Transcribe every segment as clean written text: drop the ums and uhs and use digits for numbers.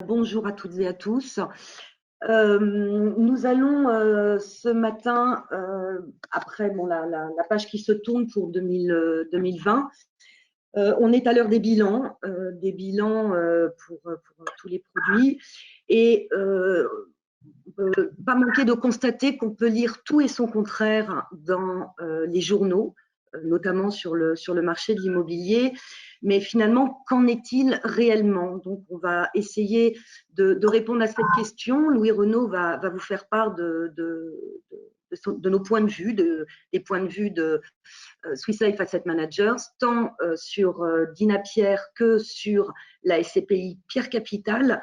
Bonjour à toutes et à tous. Nous allons ce matin, après la page qui se tourne pour 2020, on est à l'heure des bilans pour tous les produits et pas manquer de constater qu'on peut lire tout et son contraire dans les journaux, notamment sur le marché de l'immobilier. Mais finalement, qu'en est-il réellement? Donc, on va essayer de répondre à cette question. Louis Renaud va vous faire part de nos points de vue, des points de vue de Swiss Life Asset Managers, tant sur Dina Pierre que sur la SCPI Pierre Capital.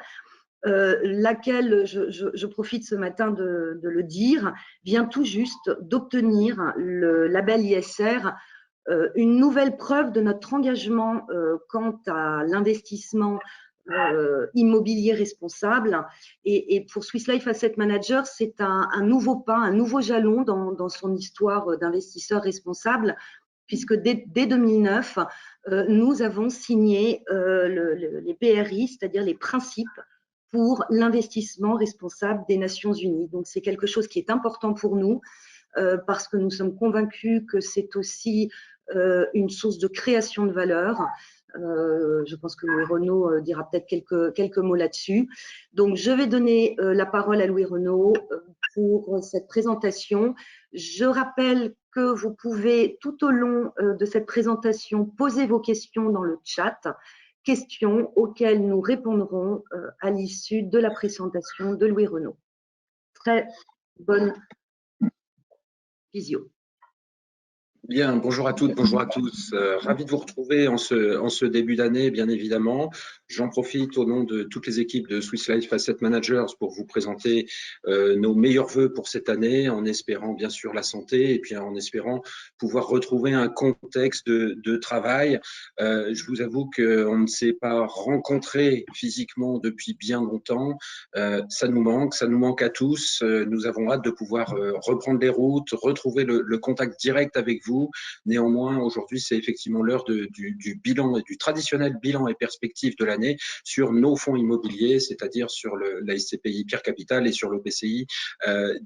Laquelle, je profite ce matin de le dire, vient tout juste d'obtenir le label ISR, une nouvelle preuve de notre engagement quant à l'investissement immobilier responsable. Et pour Swiss Life Asset Managers, c'est un nouveau pas, un nouveau jalon dans son histoire d'investisseur responsable, puisque dès 2009, nous avons signé les PRI, c'est-à-dire les principes pour l'investissement responsable des Nations Unies. Donc, c'est quelque chose qui est important pour nous parce que nous sommes convaincus que c'est aussi une source de création de valeur. Je pense que Louis Renaud dira peut-être quelques mots là-dessus. Donc, je vais donner la parole à Louis Renaud pour cette présentation. Je rappelle que vous pouvez, tout au long de cette présentation, poser vos questions dans le chat. Questions auxquelles nous répondrons à l'issue de la présentation de Louis Renaud. Très bonne visio. Bien, bonjour à toutes, bonjour à tous. Ravi de vous retrouver en ce début d'année, bien évidemment. J'en profite au nom de toutes les équipes de Swiss Life Asset Managers pour vous présenter nos meilleurs vœux pour cette année, en espérant bien sûr la santé et puis en espérant pouvoir retrouver un contexte de travail. Je vous avoue qu'on ne s'est pas rencontrés physiquement depuis bien longtemps. Ça nous manque à tous. Nous avons hâte de pouvoir reprendre les routes, retrouver le contact direct avec vous. Néanmoins, aujourd'hui, c'est effectivement l'heure du bilan et du traditionnel bilan et perspective de l'année sur nos fonds immobiliers, c'est-à-dire sur la SCPI Pierre Capital et sur l'OPCI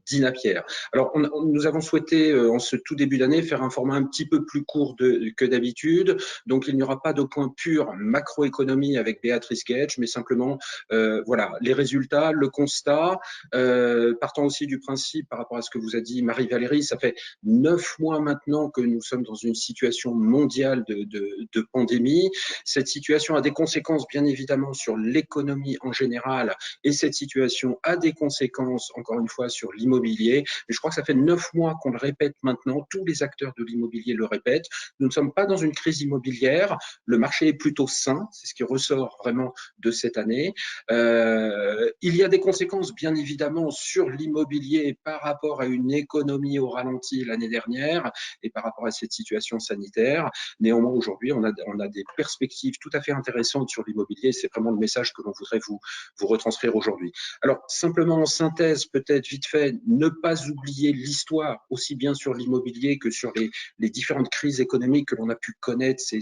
Dina Pierre. Alors, nous avons souhaité, en ce tout début d'année, faire un format un petit peu plus court que d'habitude. Donc, il n'y aura pas de point pur macroéconomie avec Béatrice Gage, mais simplement, voilà, les résultats, le constat, partant aussi du principe par rapport à ce que vous a dit Marie-Valérie, ça fait 9 mois maintenant que nous sommes dans une situation mondiale de pandémie. Cette situation a des conséquences, bien évidemment, sur l'économie en général, et cette situation a des conséquences, encore une fois, sur l'immobilier. Mais je crois que ça fait 9 mois qu'on le répète maintenant, tous les acteurs de l'immobilier le répètent. Nous ne sommes pas dans une crise immobilière, le marché est plutôt sain, c'est ce qui ressort vraiment de cette année. Il y a des conséquences, bien évidemment, sur l'immobilier par rapport à une économie au ralenti l'année dernière et par rapport à cette situation sanitaire. Néanmoins, aujourd'hui, on a des perspectives tout à fait intéressantes sur l'immobilier. C'est vraiment le message que l'on voudrait vous retranscrire aujourd'hui. Alors, simplement en synthèse, peut-être vite fait, ne pas oublier l'histoire, aussi bien sur l'immobilier que sur les différentes crises économiques que l'on a pu connaître ces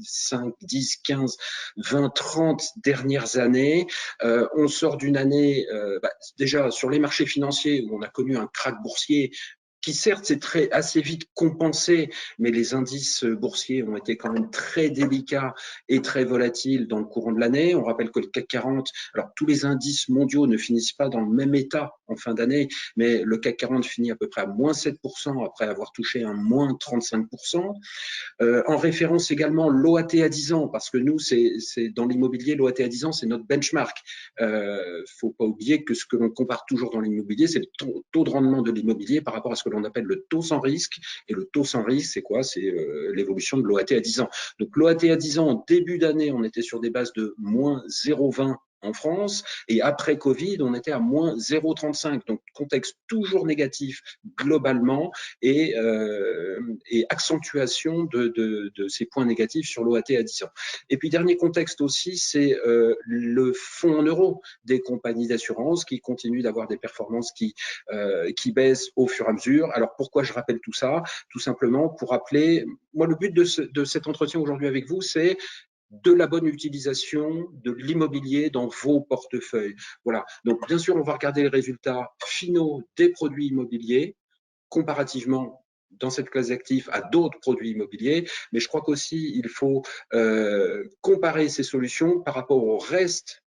5, 10, 15, 20, 30 dernières années. On sort d'une année, déjà sur les marchés financiers où on a connu un krach boursier qui certes s'est assez vite compensé, mais les indices boursiers ont été quand même très délicats et très volatiles dans le courant de l'année. On rappelle que le CAC 40, alors tous les indices mondiaux ne finissent pas dans le même état en fin d'année, mais le CAC 40 finit à peu près à moins 7% après avoir touché un moins 35%. En référence également l'OAT à 10 ans, parce que nous, c'est dans l'immobilier, l'OAT à 10 ans, c'est notre benchmark. Faut pas oublier que ce que l'on compare toujours dans l'immobilier, c'est le taux de rendement de l'immobilier par rapport à ce que l'on appelle le taux sans risque. Et le taux sans risque, c'est quoi? C'est l'évolution de l'OAT à 10 ans. Donc l'OAT à 10 ans, en début d'année, on était sur des bases de moins 0,20 en France, et après Covid, on était à moins 0,35, donc contexte toujours négatif globalement, et accentuation de ces points négatifs sur l'OAT à 10 ans. Et puis dernier contexte aussi, c'est le fonds en euros des compagnies d'assurance qui continuent d'avoir des performances qui baissent au fur et à mesure. Alors pourquoi je rappelle tout ça? Tout simplement pour rappeler, moi le but de cet entretien aujourd'hui avec vous, c'est de la bonne utilisation de l'immobilier dans vos portefeuilles. Voilà. Donc, bien sûr, on va regarder les résultats finaux des produits immobiliers comparativement dans cette classe d'actifs à d'autres produits immobiliers, mais je crois qu'aussi il faut comparer ces solutions par rapport au reste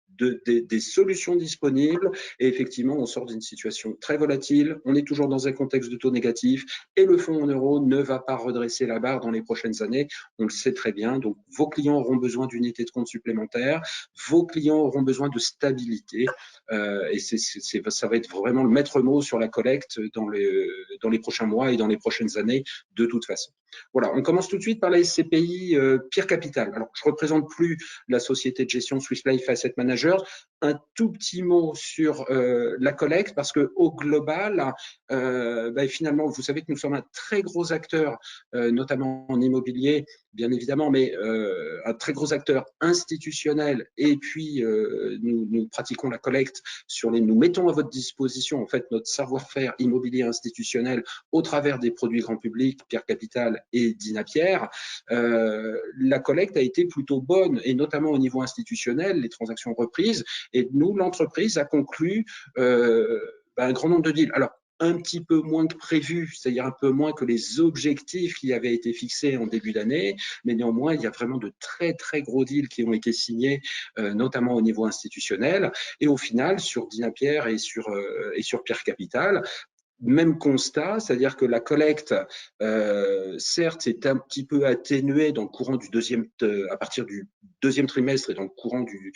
des solutions disponibles. Et effectivement, on sort d'une situation très volatile, on est toujours dans un contexte de taux négatif et le fonds en euros ne va pas redresser la barre dans les prochaines années. On le sait très bien. Donc, vos clients auront besoin d'unités de compte supplémentaires, vos clients auront besoin de stabilité et ça va être vraiment le maître mot sur la collecte dans les prochains mois et dans les prochaines années de toute façon. Voilà, on commence tout de suite par la SCPI Pierre Capital. Alors, je ne représente plus la société de gestion Swiss Life Asset Managers. Un tout petit mot sur la collecte, parce qu'au global, finalement, vous savez que nous sommes un très gros acteur, notamment en immobilier, bien évidemment, mais un très gros acteur institutionnel. Et puis, nous pratiquons la collecte nous mettons à votre disposition en fait notre savoir-faire immobilier institutionnel au travers des produits grand public, Pierre Capital et Dinapierre. La collecte a été plutôt bonne, et notamment au niveau institutionnel, les transactions reprises. Et nous, l'entreprise a conclu un grand nombre de deals. Alors, un petit peu moins que prévu, c'est-à-dire un peu moins que les objectifs qui avaient été fixés en début d'année, mais néanmoins, il y a vraiment de très, très gros deals qui ont été signés, notamment au niveau institutionnel. Et au final, sur Dinapierre et sur Pierre Capital, même constat, c'est-à-dire que la collecte, certes, est un petit peu atténuée dans le courant à partir du deuxième trimestre et dans le courant du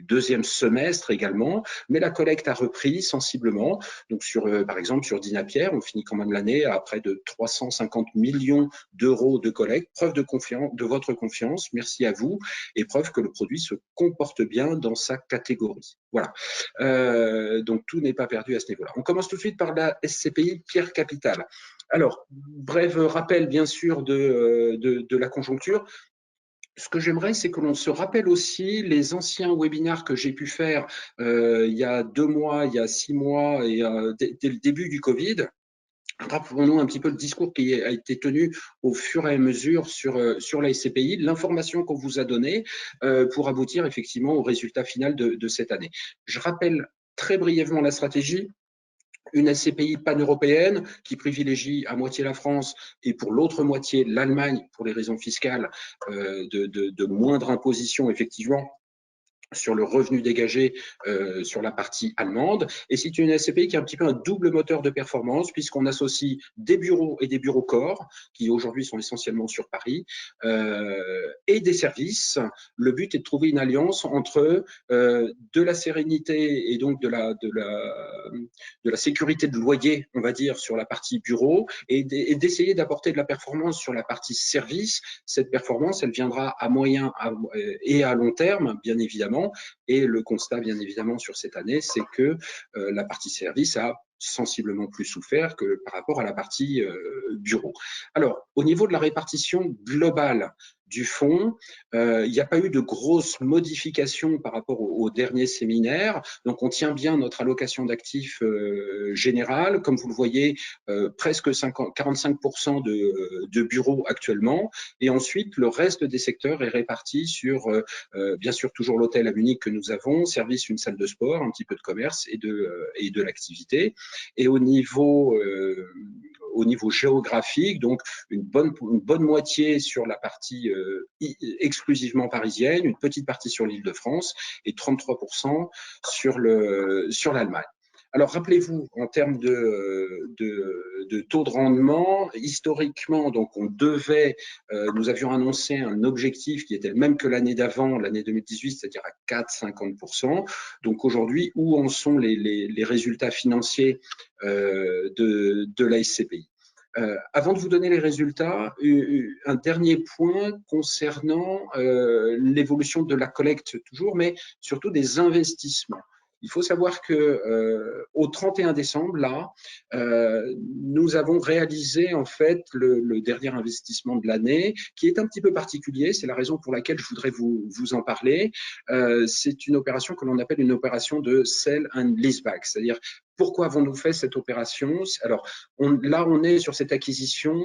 deuxième semestre également, mais la collecte a repris sensiblement. Donc, par exemple, sur Dinapierre, on finit quand même l'année à près de 350 millions d'euros de collecte. Preuve de votre confiance, merci à vous, et preuve que le produit se comporte bien dans sa catégorie. Voilà. Donc, tout n'est pas perdu à ce niveau-là. On commence tout de suite par la SCPI Pierre Capital. Alors, bref rappel, bien sûr, de la conjoncture. Ce que j'aimerais, c'est que l'on se rappelle aussi les anciens webinaires que j'ai pu faire il y a 2 mois, il y a 6 mois, et dès le début du Covid. Rappelons-nous un petit peu le discours qui a été tenu au fur et à mesure sur la SCPI, l'information qu'on vous a donnée pour aboutir effectivement au résultat final de cette année. Je rappelle très brièvement la stratégie. Une SCPI pan-européenne qui privilégie à moitié la France et pour l'autre moitié l'Allemagne pour les raisons fiscales de moindre imposition effectivement sur le revenu dégagé sur la partie allemande. Et c'est une SCPI qui a un petit peu un double moteur de performance, puisqu'on associe des bureaux et des bureaux corps, qui aujourd'hui sont essentiellement sur Paris, et des services. Le but est de trouver une alliance entre de la sérénité et donc de la sécurité de loyer, on va dire, sur la partie bureau, et d'essayer d'apporter de la performance sur la partie service. Cette performance, elle viendra à moyen et à long terme, bien évidemment. Et le constat, bien évidemment, sur cette année, c'est que la partie service a sensiblement plus souffert que par rapport à la partie bureau. Alors, au niveau de la répartition globale du fonds, il n'y a pas eu de grosses modifications par rapport au dernier séminaire. Donc, on tient bien notre allocation d'actifs générale. Comme vous le voyez, presque 45% de bureaux actuellement. Et ensuite, le reste des secteurs est réparti sur, bien sûr, toujours l'hôtel à Munich que nous avons, service, une salle de sport, un petit peu de commerce et de l'activité. Et au niveau géographique, donc une bonne moitié sur la partie exclusivement parisienne, une petite partie sur l'Île-de-France et 33% sur l'Allemagne. Alors, rappelez-vous, en termes de taux de rendement, historiquement, donc nous avions annoncé un objectif qui était le même que l'année d'avant, l'année 2018, c'est-à-dire à 4,50%. Donc aujourd'hui, où en sont les résultats financiers de la SCPI? Avant de vous donner les résultats, un dernier point concernant l'évolution de la collecte toujours, mais surtout des investissements. Il faut savoir que au 31 décembre, là, nous avons réalisé en fait le dernier investissement de l'année, qui est un petit peu particulier. C'est la raison pour laquelle je voudrais vous en parler. C'est une opération que l'on appelle une opération de sell and leaseback, c'est-à-dire Pourquoi avons-nous fait cette opération? Alors, là, on est sur cette acquisition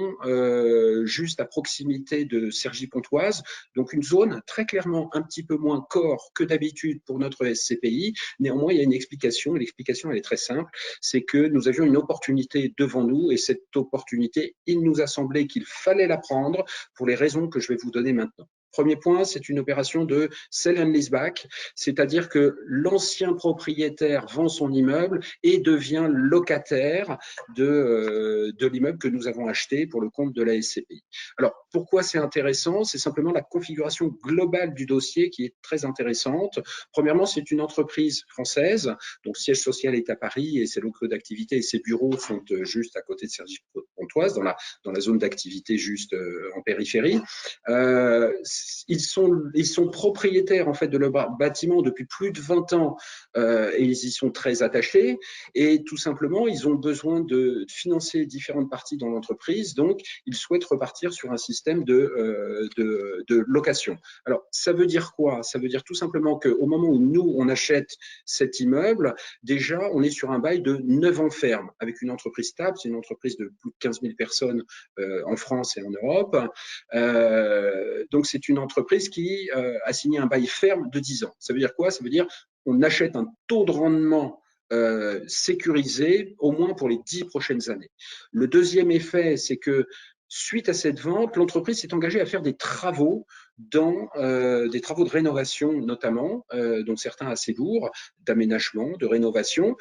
juste à proximité de Cergy-Pontoise, donc une zone très clairement un petit peu moins core que d'habitude pour notre SCPI. Néanmoins, il y a une explication, et l'explication, elle est très simple, c'est que nous avions une opportunité devant nous, et cette opportunité, il nous a semblé qu'il fallait la prendre pour les raisons que je vais vous donner maintenant. Premier point, c'est une opération de sell and leaseback, c'est-à-dire que l'ancien propriétaire vend son immeuble et devient locataire de l'immeuble que nous avons acheté pour le compte de la SCPI. Alors, pourquoi c'est intéressant? C'est simplement la configuration globale du dossier qui est très intéressante. Premièrement, c'est une entreprise française, donc siège social est à Paris et ses locaux d'activité et ses bureaux sont juste à côté de Cergy-Pontoise, dans la zone d'activité juste en périphérie. Ils sont propriétaires en fait de leur bâtiment depuis plus de 20 ans et ils y sont très attachés et tout simplement ils ont besoin de financer différentes parties dans l'entreprise, donc ils souhaitent repartir sur un système de location. Alors ça veut dire quoi? Ça veut dire tout simplement qu'au moment où nous on achète cet immeuble, déjà on est sur un bail de 9 ans ferme avec une entreprise stable, c'est une entreprise de plus de 15 000 personnes en France et en Europe. Donc c'est une entreprise qui a signé un bail ferme de 10 ans. Ça veut dire quoi? Ça veut dire qu'on achète un taux de rendement sécurisé au moins pour les 10 prochaines années. Le deuxième effet, c'est que suite à cette vente, l'entreprise s'est engagée à faire des travaux des travaux de rénovation notamment, donc certains assez lourds, d'aménagement, de rénovation.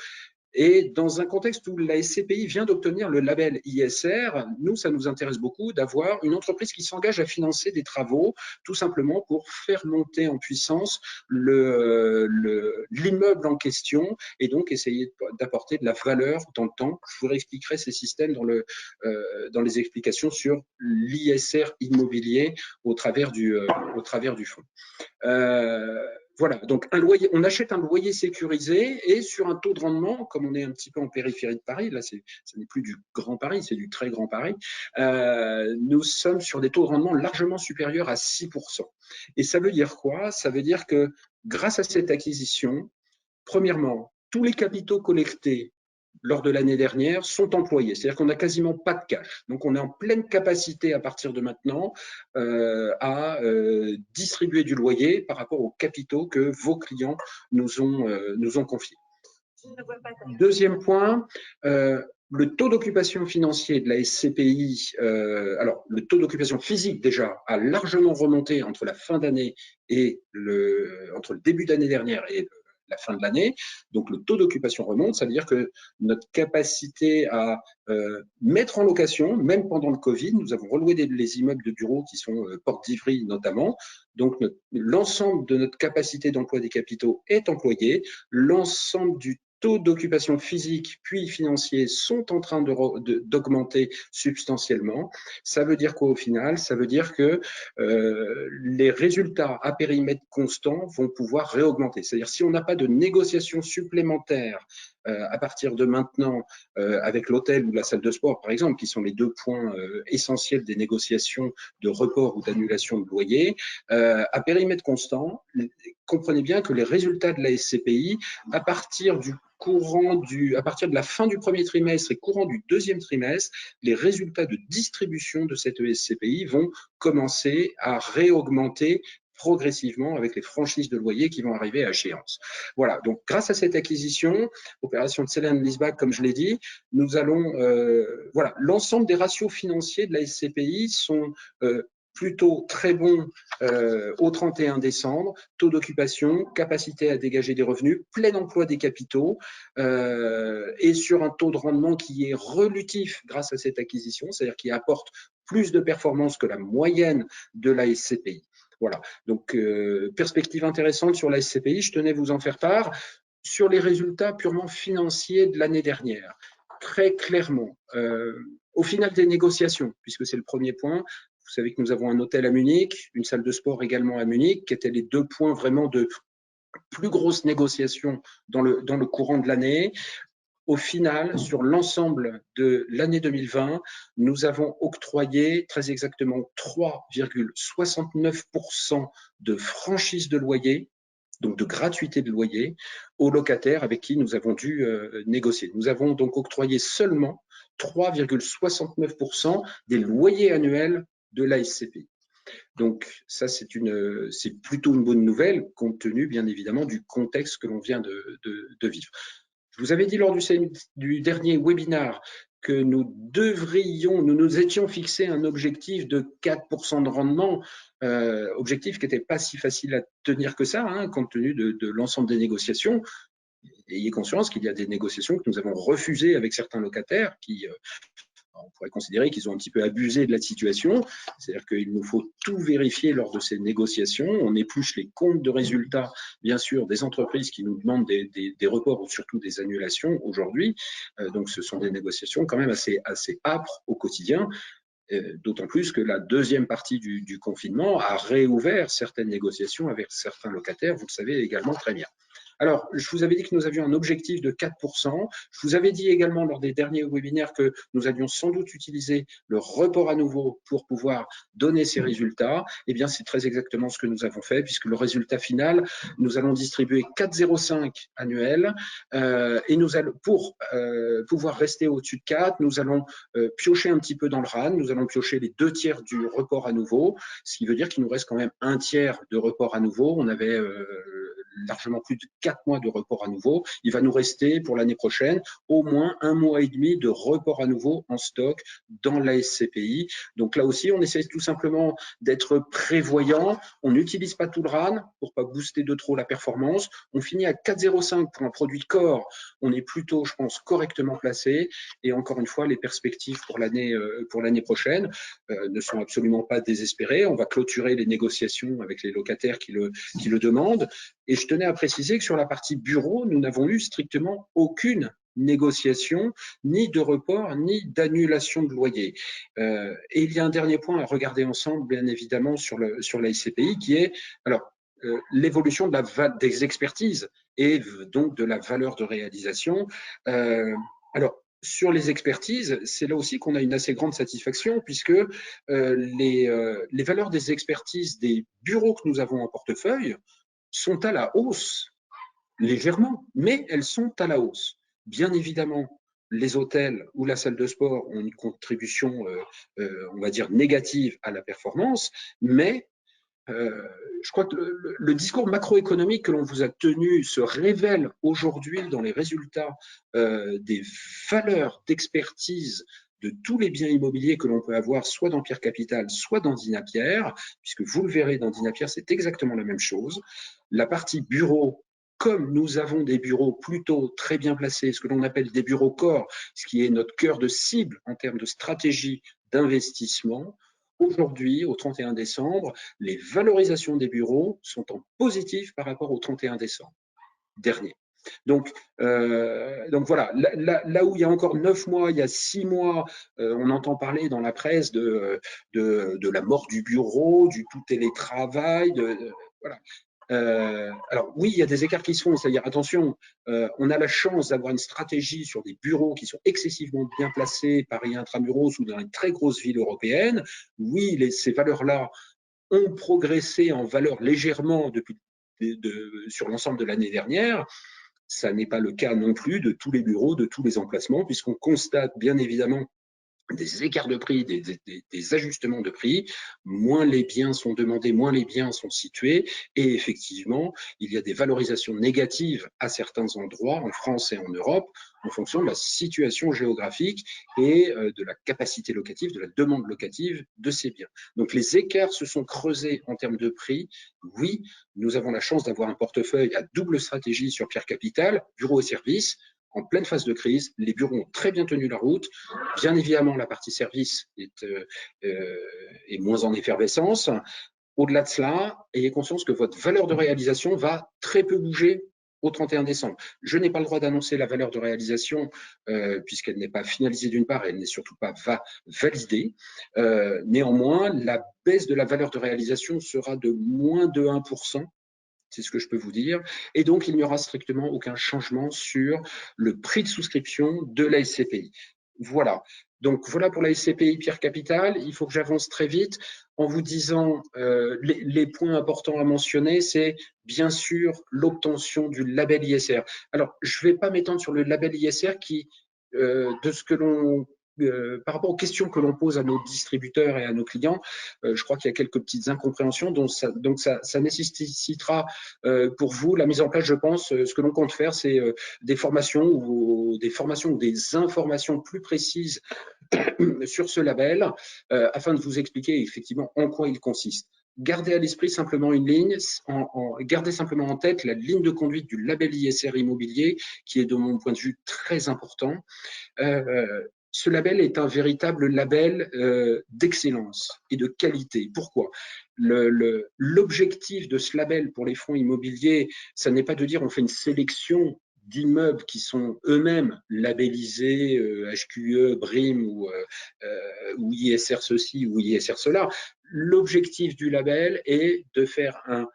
Et dans un contexte où la SCPI vient d'obtenir le label ISR, nous, ça nous intéresse beaucoup d'avoir une entreprise qui s'engage à financer des travaux, tout simplement pour faire monter en puissance l'immeuble en question et donc essayer d'apporter de la valeur dans le temps. Je vous réexpliquerai ces systèmes dans les explications sur l'ISR immobilier au travers du fonds. Voilà, donc on achète un loyer sécurisé et sur un taux de rendement, comme on est un petit peu en périphérie de Paris, là ce n'est plus du Grand Paris, c'est du très Grand Paris, nous sommes sur des taux de rendement largement supérieurs à 6%. Et ça veut dire quoi? Ça veut dire que grâce à cette acquisition, premièrement, tous les capitaux collectés lors de l'année dernière sont employés. C'est-à-dire qu'on n'a quasiment pas de cash. Donc, on est en pleine capacité à partir de maintenant à distribuer du loyer par rapport aux capitaux que vos clients nous ont confiés. Deuxième point, le taux d'occupation financier de la SCPI, alors le taux d'occupation physique déjà a largement remonté entre la fin d'année et entre le début d'année dernière et la fin de l'année. Donc le taux d'occupation remonte, ça veut dire que notre capacité à mettre en location, même pendant le Covid, nous avons reloué les immeubles de bureaux qui sont Porte d'Ivry notamment. Donc l'ensemble de notre capacité d'emploi des capitaux est employé, l'ensemble du taux d'occupation physique puis financier sont en train d'augmenter substantiellement. Ça veut dire quoi au final? Ça veut dire que les résultats à périmètre constant vont pouvoir réaugmenter. C'est-à-dire si on n'a pas de négociations supplémentaires à partir de maintenant avec l'hôtel ou la salle de sport, par exemple, qui sont les deux points essentiels des négociations de report ou d'annulation de loyer, à périmètre constant, comprenez bien que les résultats de la SCPI, à partir de la fin du premier trimestre et courant du deuxième trimestre, les résultats de distribution de cette SCPI vont commencer à réaugmenter progressivement avec les franchises de loyer qui vont arriver à échéance. Voilà, donc grâce à cette acquisition, opération de sell and leaseback, comme je l'ai dit, nous allons, voilà, l'ensemble des ratios financiers de la SCPI sont plutôt très bons au 31 décembre, taux d'occupation, capacité à dégager des revenus, plein emploi des capitaux et sur un taux de rendement qui est relutif grâce à cette acquisition, c'est-à-dire qui apporte plus de performance que la moyenne de la SCPI. Voilà, donc perspective intéressante sur la SCPI, je tenais à vous en faire part. Sur les résultats purement financiers de l'année dernière, très clairement, au final des négociations, puisque c'est le premier point, vous savez que nous avons un hôtel à Munich, une salle de sport également à Munich, qui étaient les deux points vraiment de plus grosses négociations dans le courant de l'année. Au final, sur l'ensemble de l'année 2020, nous avons octroyé très exactement 3,69% de franchise de loyer donc de gratuité de loyer, aux locataires avec qui nous avons dû négocier. Nous avons donc octroyé seulement 3,69% des loyers annuels de la SCPI. Donc ça, c'est plutôt une bonne nouvelle, compte tenu bien évidemment du contexte que l'on vient de vivre. Je vous avais dit lors du dernier webinaire que nous nous étions fixés un objectif de 4% de rendement, objectif qui n'était pas si facile à tenir que ça, hein, compte tenu de l'ensemble des négociations. Ayez conscience qu'il y a des négociations que nous avons refusées avec certains locataires qui on pourrait considérer qu'ils ont un petit peu abusé de la situation, c'est-à-dire qu'il nous faut tout vérifier lors de ces négociations. On épluche les comptes de résultats, bien sûr, des entreprises qui nous demandent des reports ou surtout des annulations aujourd'hui. Donc, ce sont des négociations quand même assez âpres au quotidien. D'autant plus que la deuxième partie du confinement a réouvert certaines négociations avec certains locataires, vous le savez également très bien. Alors, je vous avais dit que nous avions un objectif de 4%. Je vous avais dit également lors des derniers webinaires que nous allions sans doute utiliser le report à nouveau pour pouvoir donner ces résultats. Eh bien, c'est très exactement ce que nous avons fait, puisque le résultat final, nous allons distribuer 4,05 annuels. Et nous allons, pour pouvoir rester au-dessus de 4, nous allons piocher un petit peu dans le RAN. Nous allons piocher les 2 tiers du report à nouveau, ce qui veut dire qu'il nous reste quand même 1 tiers de report à nouveau. On avait largement plus de 4 mois de report à nouveau. Il va nous rester pour l'année prochaine au moins 1 mois et demi de report à nouveau en stock dans la SCPI. Donc là aussi, on essaie tout simplement d'être prévoyant. On n'utilise pas tout le RAN pour pas booster de trop la performance. On finit à 4,05 pour un produit core. On est plutôt, je pense, correctement placé. Et encore une fois, les perspectives pour l'année prochaine ne sont absolument pas désespérées. On va clôturer les négociations avec les locataires qui le demandent. Et je tenais à préciser que sur la partie bureau, nous n'avons eu strictement aucune négociation, ni de report, ni d'annulation de loyer. Et il y a un dernier point à regarder ensemble, bien évidemment, sur la SCPI, qui est l'évolution des expertises et donc de la valeur de réalisation. Alors, sur les expertises, c'est là aussi qu'on a une assez grande satisfaction, puisque les valeurs des expertises des bureaux que nous avons en portefeuille sont à la hausse, légèrement, mais elles sont à la hausse. Bien évidemment, les hôtels ou la salle de sport ont une contribution, on va dire, négative à la performance, mais je crois que le discours macroéconomique que l'on vous a tenu se révèle aujourd'hui dans les résultats des valeurs d'expertise de tous les biens immobiliers que l'on peut avoir, soit dans Pierre Capital, soit dans Dinapierre, puisque vous le verrez dans Dinapierre, c'est exactement la même chose. La partie bureau, comme nous avons des bureaux plutôt très bien placés, ce que l'on appelle des bureaux corps, ce qui est notre cœur de cible en termes de stratégie d'investissement, aujourd'hui, au 31 décembre, les valorisations des bureaux sont en positif par rapport au 31 décembre dernier. Donc voilà, là où il y a encore 9 mois, il y a 6 mois, on entend parler dans la presse de la mort du bureau, du tout télétravail, voilà. Alors oui, il y a des écarts qui se font, c'est-à-dire attention, on a la chance d'avoir une stratégie sur des bureaux qui sont excessivement bien placés, Paris intramuros ou dans une très grosse ville européenne. Oui, ces valeurs-là ont progressé en valeur légèrement sur l'ensemble de l'année dernière. Ça n'est pas le cas non plus de tous les bureaux, de tous les emplacements, puisqu'on constate bien évidemment des écarts de prix, des ajustements de prix, moins les biens sont demandés, moins les biens sont situés, et effectivement, il y a des valorisations négatives à certains endroits, en France et en Europe, en fonction de la situation géographique et de la capacité locative, de la demande locative de ces biens. Donc les écarts se sont creusés en termes de prix. Oui, nous avons la chance d'avoir un portefeuille à double stratégie sur Pierre Capital, bureaux et services, en pleine phase de crise. Les bureaux ont très bien tenu la route. Bien évidemment, la partie service est moins en effervescence. Au-delà de cela, ayez conscience que votre valeur de réalisation va très peu bouger au 31 décembre. Je n'ai pas le droit d'annoncer la valeur de réalisation puisqu'elle n'est pas finalisée d'une part et elle n'est surtout pas validée. Néanmoins, la baisse de la valeur de réalisation sera de moins de 1%. C'est ce que je peux vous dire. Et donc, il n'y aura strictement aucun changement sur le prix de souscription de la SCPI. Voilà. Donc voilà pour la SCPI Pierre Capital. Il faut que j'avance très vite en vous disant les points importants à mentionner, c'est bien sûr l'obtention du label ISR. Alors, je ne vais pas m'étendre sur le label ISR qui, de ce que l'on par rapport aux questions que l'on pose à nos distributeurs et à nos clients, je crois qu'il y a quelques petites incompréhensions, donc ça nécessitera pour vous la mise en place, je pense, ce que l'on compte faire, c'est des formations ou des informations plus précises sur ce label afin de vous expliquer effectivement en quoi il consiste. Gardez à l'esprit simplement une ligne, gardez simplement en tête la ligne de conduite du label ISR immobilier qui est de mon point de vue très important. Ce label est un véritable label d'excellence et de qualité. Pourquoi? L'objectif de ce label pour les fonds immobiliers, ça n'est pas de dire on fait une sélection d'immeubles qui sont eux-mêmes labellisés HQE, BREEAM ou ISR ceci ou ISR cela. L'objectif du label est de faire un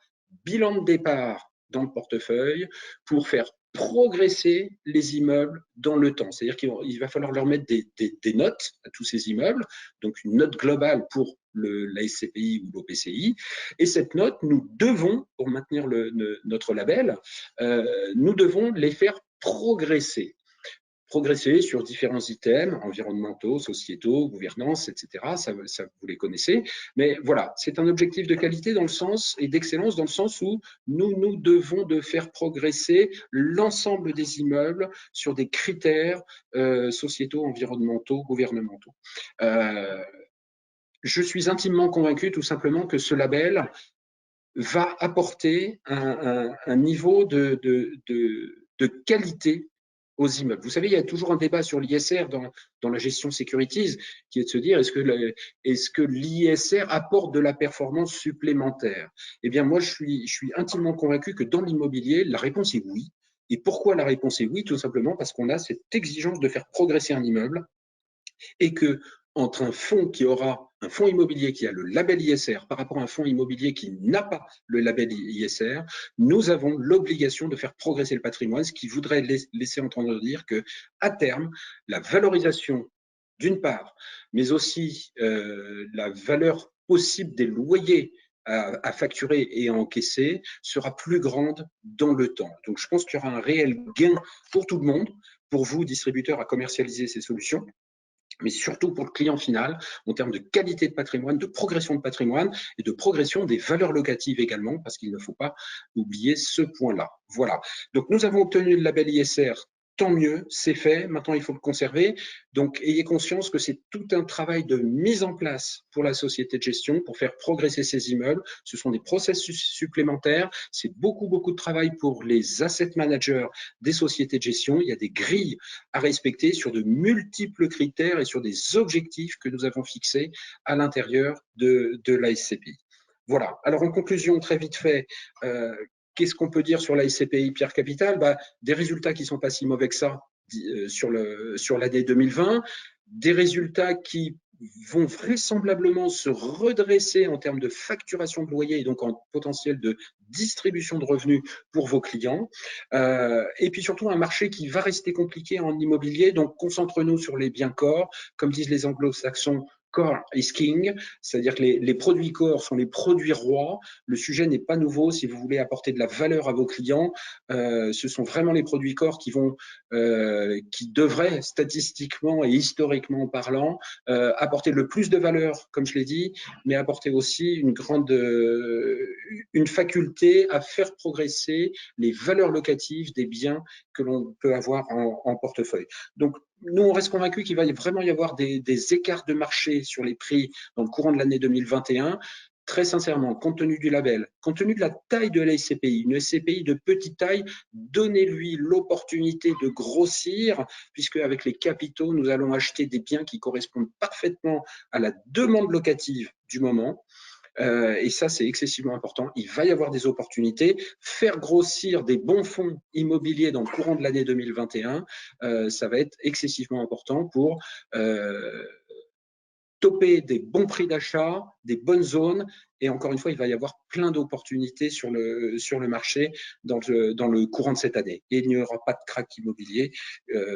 bilan de départ dans le portefeuille pour faire progresser les immeubles dans le temps. C'est-à-dire qu'il va falloir leur mettre des notes à tous ces immeubles, donc une note globale pour la SCPI ou l'OPCI. Et cette note, nous devons, pour maintenir notre label, nous devons les faire progresser sur différents items environnementaux, sociétaux, gouvernance, etc. Ça, vous les connaissez. Mais voilà, c'est un objectif de qualité dans le sens et d'excellence dans le sens où nous devons de faire progresser l'ensemble des immeubles sur des critères sociétaux, environnementaux, gouvernementaux. Je suis intimement convaincu tout simplement que ce label va apporter un niveau de qualité aux immeubles. Vous savez, il y a toujours un débat sur l'ISR dans la gestion Securities, qui est de se dire est-ce que l'ISR apporte de la performance supplémentaire? Eh bien, moi, je suis intimement convaincu que dans l'immobilier, la réponse est oui. Et pourquoi la réponse est oui? Tout simplement parce qu'on a cette exigence de faire progresser un immeuble et que entre un fonds immobilier qui a le label ISR par rapport à un fonds immobilier qui n'a pas le label ISR, nous avons l'obligation de faire progresser le patrimoine, ce qui voudrait laisser entendre dire que à terme, la valorisation d'une part, mais aussi la valeur possible des loyers à facturer et à encaisser sera plus grande dans le temps. Donc, je pense qu'il y aura un réel gain pour tout le monde, pour vous, distributeurs, à commercialiser ces solutions, mais surtout pour le client final, en termes de qualité de patrimoine, de progression de patrimoine et de progression des valeurs locatives également, parce qu'il ne faut pas oublier ce point-là. Voilà. Donc, nous avons obtenu le label ISR. Tant mieux, c'est fait. Maintenant, il faut le conserver. Donc, ayez conscience que c'est tout un travail de mise en place pour la société de gestion pour faire progresser ces immeubles. Ce sont des processus supplémentaires. C'est beaucoup, beaucoup de travail pour les asset managers des sociétés de gestion. Il y a des grilles à respecter sur de multiples critères et sur des objectifs que nous avons fixés à l'intérieur de la SCPI. Voilà. Alors, en conclusion, très vite fait, qu'est-ce qu'on peut dire sur la SCPI Pierre Capital? Des résultats qui ne sont pas si mauvais que ça sur l'année 2020, des résultats qui vont vraisemblablement se redresser en termes de facturation de loyer et donc en potentiel de distribution de revenus pour vos clients. Et puis surtout un marché qui va rester compliqué en immobilier, donc concentrons-nous sur les biens corps, comme disent les anglo-saxons, core is king, c'est-à-dire que les produits core sont les produits rois. Le sujet n'est pas nouveau. Si vous voulez apporter de la valeur à vos clients, ce sont vraiment les produits core qui devraient statistiquement et historiquement parlant apporter le plus de valeur, comme je l'ai dit, mais apporter aussi une faculté à faire progresser les valeurs locatives des biens que l'on peut avoir en portefeuille. Donc, nous, on reste convaincus qu'il va vraiment y avoir des écarts de marché sur les prix dans le courant de l'année 2021. Très sincèrement, compte tenu du label, compte tenu de la taille de la SCPI, une SCPI de petite taille, donnez-lui l'opportunité de grossir, puisque avec les capitaux, nous allons acheter des biens qui correspondent parfaitement à la demande locative du moment. Et ça, c'est excessivement important. Il va y avoir des opportunités. Faire grossir des bons fonds immobiliers dans le courant de l'année 2021, ça va être excessivement important pour topper des bons prix d'achat, des bonnes zones. Et encore une fois, il va y avoir plein d'opportunités sur le marché dans le courant de cette année. Et il n'y aura pas de crack immobilier.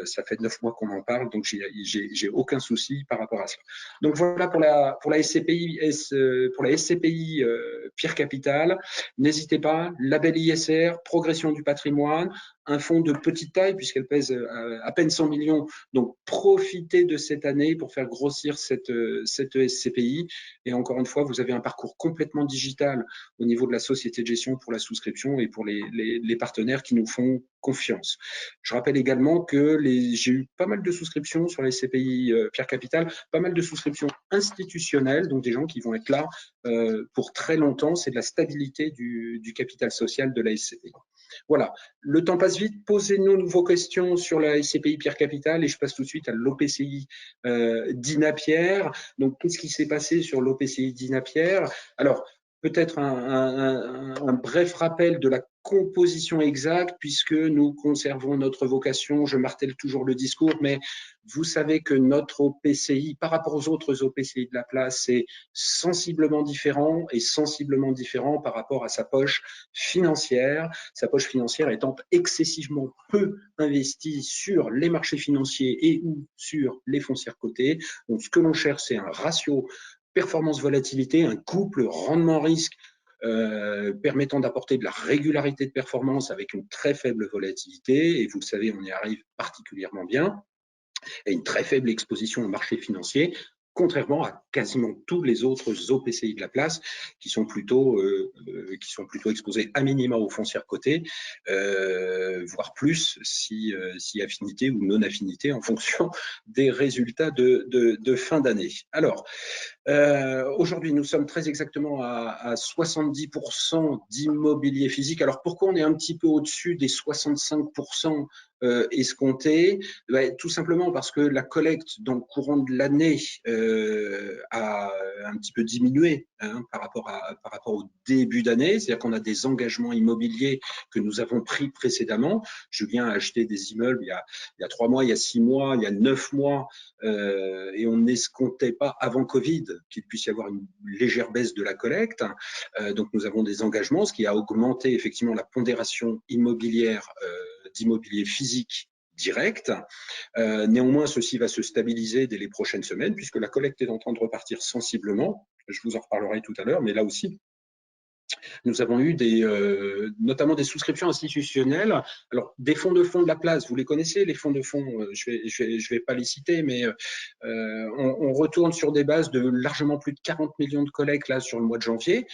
Ça fait 9 mois qu'on en parle, donc j'ai aucun souci par rapport à cela. Donc voilà pour la SCPI, pour la SCPI Pierre Capital. N'hésitez pas, label ISR, progression du patrimoine, un fonds de petite taille puisqu'elle pèse à peine 100 millions. Donc profitez de cette année pour faire grossir cette SCPI. Et encore une fois, vous avez un parcours complètement digital au niveau de la société de gestion pour la souscription et pour les partenaires qui nous font confiance. Je rappelle également que j'ai eu pas mal de souscriptions sur les SCPI Pierre Capital, pas mal de souscriptions institutionnelles, donc des gens qui vont être là pour très longtemps. C'est de la stabilité du capital social de la SCPI. Voilà, le temps passe vite. Posez-nous vos questions sur la SCPI Pierre Capital et je passe tout de suite à l'OPCI Dina Pierre. Donc, qu'est-ce qui s'est passé sur l'OPCI Dina Pierre? Alors, peut-être un bref rappel de la composition exacte puisque nous conservons notre vocation. Je martèle toujours le discours, mais vous savez que notre OPCI, par rapport aux autres OPCI de la place, c'est sensiblement différent et sensiblement différent par rapport à sa poche financière. Sa poche financière étant excessivement peu investie sur les marchés financiers et ou sur les foncières cotées. Donc, ce que l'on cherche, c'est un ratio performance-volatilité, un couple rendement-risque permettant d'apporter de la régularité de performance avec une très faible volatilité. Et vous le savez, on y arrive particulièrement bien. Et une très faible exposition au marché financier, contrairement à quasiment tous les autres OPCI de la place qui sont plutôt exposés à minima aux foncières cotées, voire plus si affinité ou non affinité en fonction des résultats de fin d'année. Alors, aujourd'hui, nous sommes très exactement à 70% d'immobilier physique. Alors, pourquoi on est un petit peu au-dessus des 65% escomptés? Tout simplement parce que la collecte dans le courant de l'année a un petit peu diminué par rapport au début d'année. C'est-à-dire qu'on a des engagements immobiliers que nous avons pris précédemment. Julien a acheté des immeubles il y a 3 mois, il y a 6 mois, il y a 9 mois et on n'escomptait pas avant Covid qu'il puisse y avoir une légère baisse de la collecte. Donc nous avons des engagements, ce qui a augmenté effectivement la pondération immobilière d'immobilier physique direct. Néanmoins, ceci va se stabiliser dès les prochaines semaines puisque la collecte est en train de repartir sensiblement. Je vous en reparlerai tout à l'heure, mais là aussi, nous avons eu notamment des souscriptions institutionnelles. Alors, des fonds de la place, vous les connaissez, les fonds de fonds, je vais pas les citer, mais on retourne sur des bases de largement plus de 40 millions de collectes là sur le mois de janvier.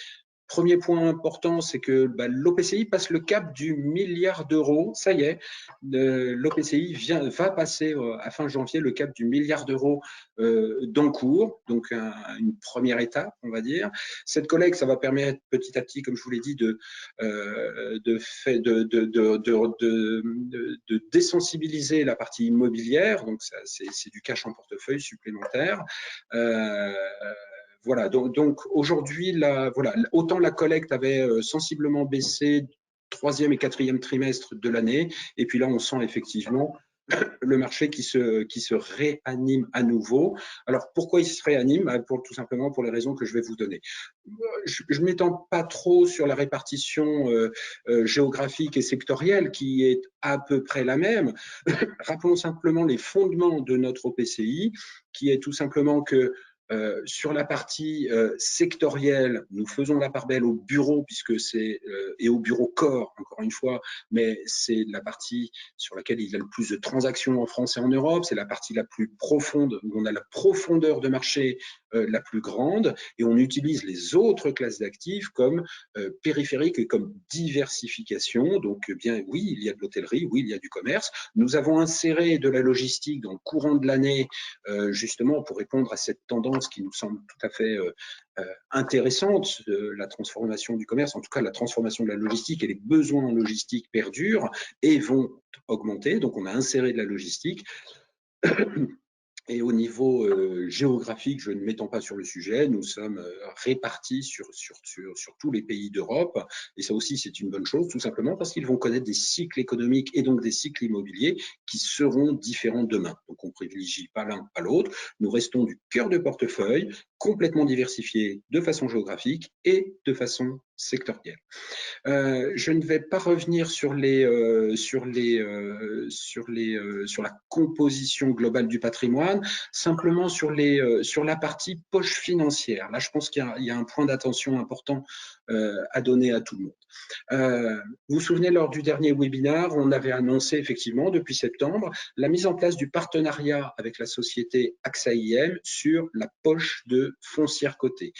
Premier point important, c'est que l'OPCI passe le cap du milliard d'euros. Ça y est, l'OPCI va passer à fin janvier le cap du milliard d'euros d'encours. Donc, une première étape, on va dire. Cette collecte, ça va permettre petit à petit, comme je vous l'ai dit, de désensibiliser la partie immobilière. Donc, c'est du cash en portefeuille supplémentaire. Voilà, donc aujourd'hui, autant la collecte avait sensiblement baissé 3e et 4e trimestre de l'année, et puis là, on sent effectivement le marché qui se réanime à nouveau. Alors, pourquoi il se réanime? Tout simplement pour les raisons que je vais vous donner. Je ne m'étends pas trop sur la répartition géographique et sectorielle, qui est à peu près la même. Rappelons simplement les fondements de notre OPCI, qui est tout simplement que sur la partie sectorielle, nous faisons la part belle au bureau puisque et au bureau corps, encore une fois, mais c'est la partie sur laquelle il y a le plus de transactions en France et en Europe. C'est la partie la plus profonde où on a la profondeur de marché la plus grande et on utilise les autres classes d'actifs comme périphérique et comme diversification. Donc, bien oui, il y a de l'hôtellerie, oui, il y a du commerce. Nous avons inséré de la logistique dans le courant de l'année justement pour répondre à cette tendance qui nous semble tout à fait intéressante, la transformation du commerce, en tout cas la transformation de la logistique et les besoins en logistique perdurent et vont augmenter. Donc, on a inséré de la logistique. Et au niveau géographique, je ne m'étends pas sur le sujet, nous sommes répartis sur tous les pays d'Europe. Et ça aussi, c'est une bonne chose, tout simplement parce qu'ils vont connaître des cycles économiques et donc des cycles immobiliers qui seront différents demain. Donc, on ne privilégie pas l'un, pas l'autre. Nous restons du cœur de portefeuille, complètement diversifié de façon géographique et de façon sectorielle. Je ne vais pas revenir sur la composition globale du patrimoine, simplement sur la partie poche financière. Là, je pense qu'il y a un point d'attention important à donner à tout le monde. Vous vous souvenez, lors du dernier webinaire, on avait annoncé effectivement depuis septembre la mise en place du partenariat avec la société AXA IM sur la poche de foncière cotée.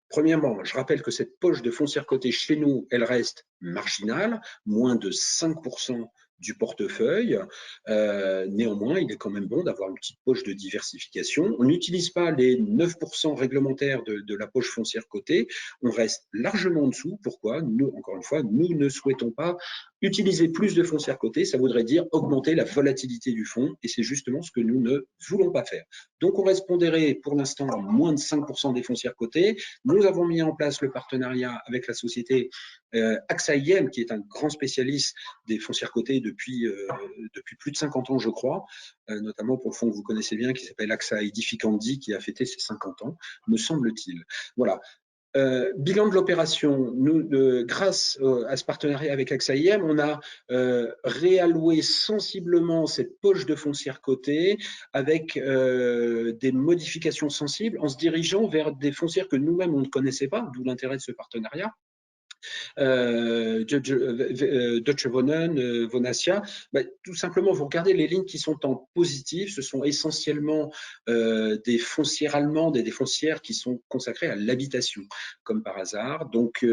Premièrement, je rappelle que cette poche de foncière cotée chez nous, elle reste marginale, moins de 5% du portefeuille. Néanmoins, il est quand même bon d'avoir une petite poche de diversification. On n'utilise pas les 9% réglementaires de la poche foncière cotée. On reste largement en dessous. Pourquoi? Nous, encore une fois, nous ne souhaitons pas utiliser plus de foncière cotée. Ça voudrait dire augmenter la volatilité du fonds. Et c'est justement ce que nous ne voulons pas faire. Donc, on reste pondéré pour l'instant à moins de 5% des foncières cotées. Nous avons mis en place le partenariat avec la société AXA IM, qui est un grand spécialiste des foncières cotées depuis plus de 50 ans, je crois, notamment pour le fonds que vous connaissez bien, qui s'appelle AXA Edificandi, qui a fêté ses 50 ans, me semble-t-il. Voilà. Bilan de l'opération, nous, grâce à ce partenariat avec AXA IM, on a réalloué sensiblement cette poche de foncière cotée avec des modifications sensibles en se dirigeant vers des foncières que nous-mêmes on ne connaissait pas, d'où l'intérêt de ce partenariat. Deutsche Wohnen, Vonacia, tout simplement, vous regardez les lignes qui sont en positif, ce sont essentiellement des foncières allemandes et des foncières qui sont consacrées à l'habitation, comme par hasard. Donc,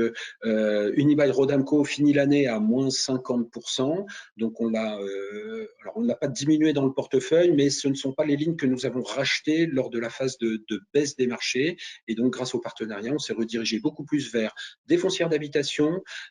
Unibail-Rodamco finit l'année à moins 50%, donc on ne l'a pas diminué dans le portefeuille, mais ce ne sont pas les lignes que nous avons rachetées lors de la phase de baisse des marchés, et donc grâce au partenariat, on s'est redirigé beaucoup plus vers des foncières d'habitation,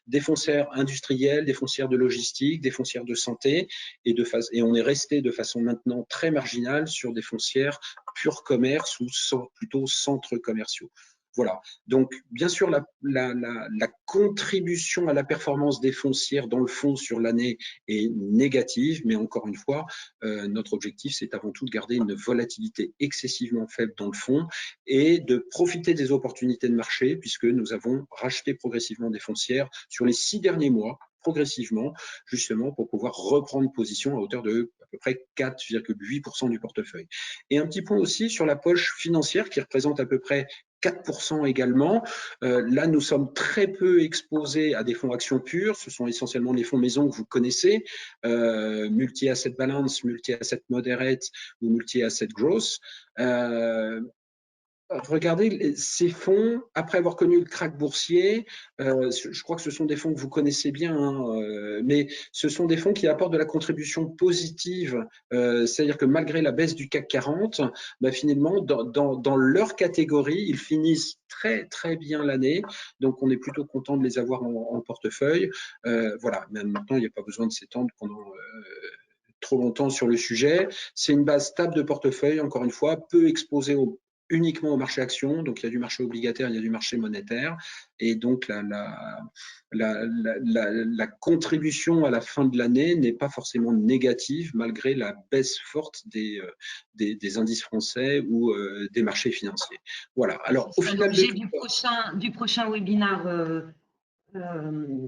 des foncières industrielles, des foncières de logistique, des foncières de santé, et on est resté de façon maintenant très marginale sur des foncières pure commerce ou plutôt centres commerciaux. Voilà. Donc, bien sûr, la contribution à la performance des foncières dans le fond sur l'année est négative, mais encore une fois, notre objectif, c'est avant tout de garder une volatilité excessivement faible dans le fond et de profiter des opportunités de marché, puisque nous avons racheté progressivement des foncières sur les 6 derniers mois, progressivement, justement pour pouvoir reprendre position à hauteur de à peu près 4,8% du portefeuille. Et un petit point aussi sur la poche financière qui représente à peu près 4% également. Là, nous sommes très peu exposés à des fonds actions purs. Ce sont essentiellement les fonds maison que vous connaissez, multi-asset balance, multi-asset moderate ou multi-asset growth. Regardez, ces fonds, après avoir connu le krach boursier, je crois que ce sont des fonds que vous connaissez bien, hein, mais ce sont des fonds qui apportent de la contribution positive, c'est-à-dire que malgré la baisse du CAC 40, finalement, dans leur catégorie, ils finissent très très bien l'année, donc on est plutôt content de les avoir en portefeuille. Voilà, mais maintenant, il n'y a pas besoin de s'étendre pendant trop longtemps sur le sujet. C'est une base stable de portefeuille, encore une fois, peu exposée uniquement au marché action, donc il y a du marché obligataire, il y a du marché monétaire, et donc la contribution à la fin de l'année n'est pas forcément négative malgré la baisse forte des indices français ou des marchés financiers. Voilà. Alors, au final, l'objet du prochain webinaire.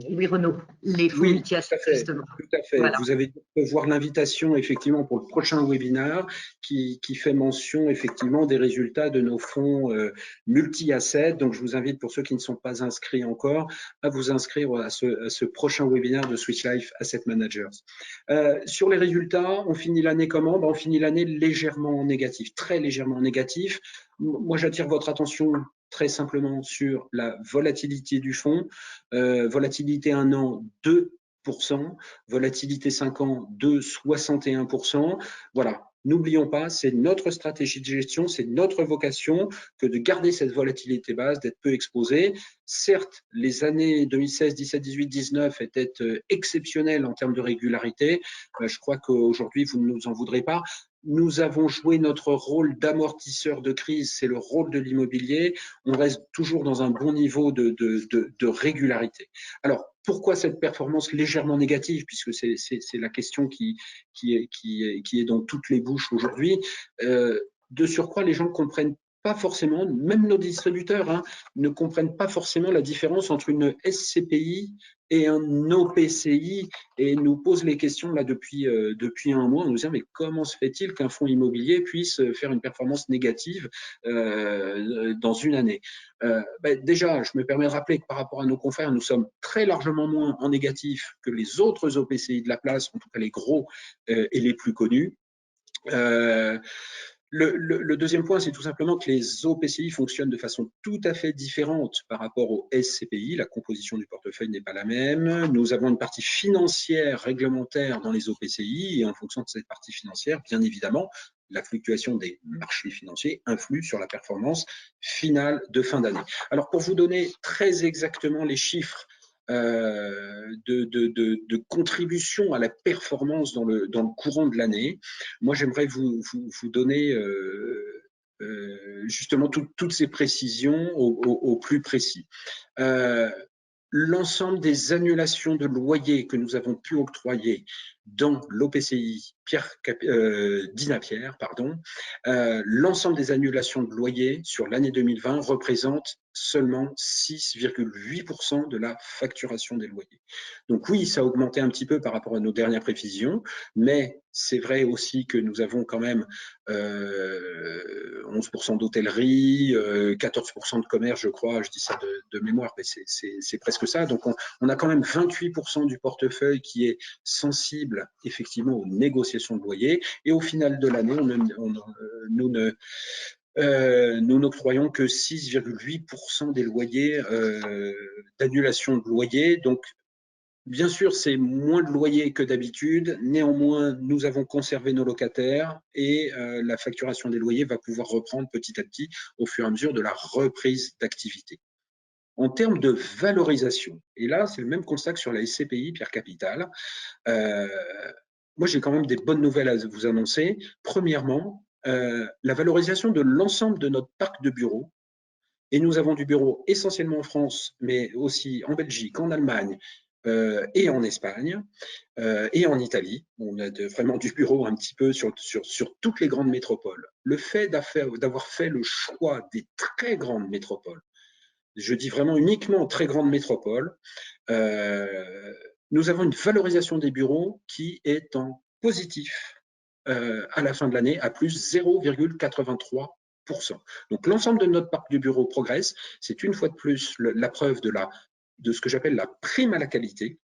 Oui, Renaud, les fonds multi-assets, justement. Tout à fait. Voilà. Vous avez dû voir l'invitation, effectivement, pour le prochain webinaire qui fait mention, effectivement, des résultats de nos fonds multi-assets. Donc, je vous invite, pour ceux qui ne sont pas inscrits encore, à vous inscrire à ce prochain webinaire de Swiss Life Asset Managers. Sur les résultats, on finit l'année comment? On finit l'année légèrement négatif, très légèrement négatif. Moi, j'attire votre attention très simplement sur la volatilité du fonds. Volatilité 1 an, 2%. Volatilité 5 ans, 61%. Voilà. N'oublions pas, c'est notre stratégie de gestion, c'est notre vocation que de garder cette volatilité basse, d'être peu exposé. Certes, les années 2016, 17, 18, 19 étaient exceptionnelles en termes de régularité. Je crois qu'aujourd'hui, vous ne nous en voudrez pas. Nous avons joué notre rôle d'amortisseur de crise, c'est le rôle de l'immobilier. On reste toujours dans un bon niveau de régularité. Alors, pourquoi cette performance légèrement négative, puisque c'est la question qui est dans toutes les bouches aujourd'hui. De surcroît, les gens ne comprennent pas forcément, même nos distributeurs ne comprennent pas forcément la différence entre une SCPI et un OPCI et nous posent les questions là depuis un mois en nous disant mais comment se fait-il qu'un fonds immobilier puisse faire une performance négative dans une année déjà, je me permets de rappeler que par rapport à nos confrères, nous sommes très largement moins en négatif que les autres OPCI de la place, en tout cas les gros et les plus connus. Le deuxième point, c'est tout simplement que les OPCI fonctionnent de façon tout à fait différente par rapport aux SCPI. La composition du portefeuille n'est pas la même. Nous avons une partie financière réglementaire dans les OPCI et en fonction de cette partie financière, bien évidemment, la fluctuation des marchés financiers influe sur la performance finale de fin d'année. Alors, pour vous donner très exactement les chiffres de contribution à la performance dans le courant de l'année, moi j'aimerais vous donner justement toutes ces précisions au plus précis. L'ensemble des annulations de loyers que nous avons pu octroyer dans l'OPCI Dina-Pierre, l'ensemble des annulations de loyers sur l'année 2020 représente seulement 6,8% de la facturation des loyers. Donc oui, ça a augmenté un petit peu par rapport à nos dernières prévisions, mais c'est vrai aussi que nous avons quand même 11% d'hôtellerie, 14% de commerce, je crois, je dis ça de mémoire, mais c'est presque ça. Donc on a quand même 28% du portefeuille qui est sensible effectivement aux négociations de loyer. Et au final de l'année, nous n'octroyons que 6,8% des loyers d'annulation de loyer. Donc, bien sûr, c'est moins de loyers que d'habitude. Néanmoins, nous avons conservé nos locataires et la facturation des loyers va pouvoir reprendre petit à petit au fur et à mesure de la reprise d'activité. En termes de valorisation, et là, c'est le même constat que sur la SCPI Pierre Capital. Moi, j'ai quand même des bonnes nouvelles à vous annoncer. Premièrement, la valorisation de l'ensemble de notre parc de bureaux, et nous avons du bureau essentiellement en France, mais aussi en Belgique, en Allemagne et en Espagne et en Italie. On a vraiment du bureau un petit peu sur toutes les grandes métropoles. Le fait d'avoir fait le choix des très grandes métropoles, je dis vraiment uniquement très grandes métropoles, nous avons une valorisation des bureaux qui est en positif à la fin de l'année à plus 0,83%. Donc l'ensemble de notre parc de bureaux progresse. C'est une fois de plus la preuve de ce que j'appelle la prime à la qualité.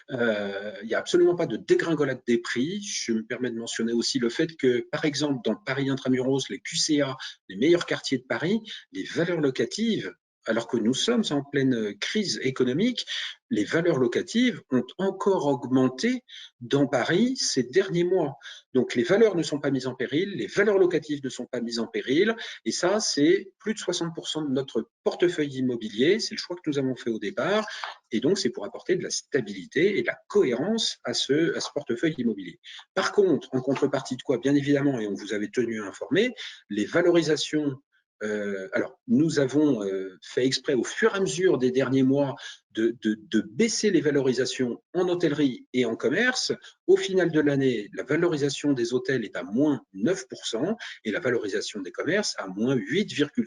Il n'y a absolument pas de dégringolade des prix. Je me permets de mentionner aussi le fait que, par exemple, dans Paris Intramuros, les QCA, les meilleurs quartiers de Paris, les valeurs locatives, alors que nous sommes en pleine crise économique, les valeurs locatives ont encore augmenté dans Paris ces derniers mois. Donc les valeurs ne sont pas mises en péril, les valeurs locatives ne sont pas mises en péril, et ça, c'est plus de 60% de notre portefeuille immobilier, c'est le choix que nous avons fait au départ, et donc c'est pour apporter de la stabilité et de la cohérence à ce portefeuille immobilier. Par contre, en contrepartie de quoi, bien évidemment, et on vous avait tenu informé, les valorisations alors, nous avons fait exprès au fur et à mesure des derniers mois de baisser les valorisations en hôtellerie et en commerce. Au final de l'année, la valorisation des hôtels est à moins 9% et la valorisation des commerces à moins 8,4%.